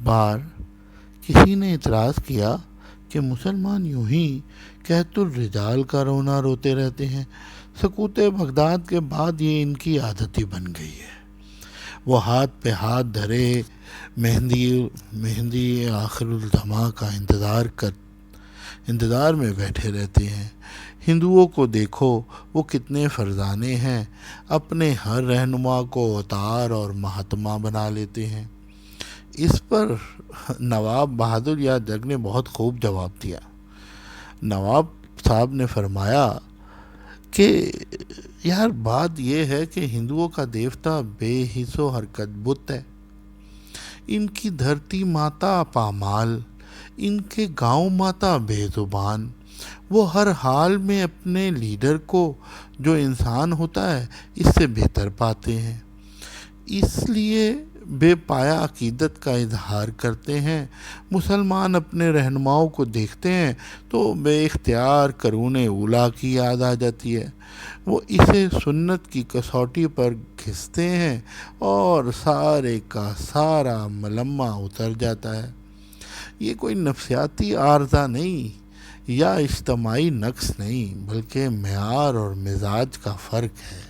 بار کسی نے اعتراض کیا کہ مسلمان یوں ہی قحط الرجال کا رونا روتے رہتے ہیں، سقوط بغداد کے بعد یہ ان کی عادت ہی بن گئی ہے۔ وہ ہاتھ پہ ہاتھ دھرے مہندی آخر الزماں کا انتظار میں بیٹھے رہتے ہیں۔ ہندوؤں کو دیکھو، وہ کتنے فرزانے ہیں، اپنے ہر رہنما کو اوتار اور مہاتما بنا لیتے ہیں۔ اس پر نواب بہادر یادگار نے بہت خوب جواب دیا۔ نواب صاحب نے فرمایا کہ یار بات یہ ہے کہ ہندوؤں کا دیوتا بے حس و حرکت بت ہے، ان کی دھرتی ماتا پامال، ان کے گاؤں ماتا بے زبان۔ وہ ہر حال میں اپنے لیڈر کو جو انسان ہوتا ہے اس سے بہتر پاتے ہیں، اس لیے بے پایا عقیدت کا اظہار کرتے ہیں۔ مسلمان اپنے رہنماؤں کو دیکھتے ہیں تو بے اختیار قرون اولیٰ کی یاد آ جاتی ہے، وہ اسے سنت کی کسوٹی پر گھستے ہیں اور سارے کا سارا ملمہ اتر جاتا ہے۔ یہ کوئی نفسیاتی عارضہ نہیں یا اجتماعی نقص نہیں، بلکہ معیار اور مزاج کا فرق ہے۔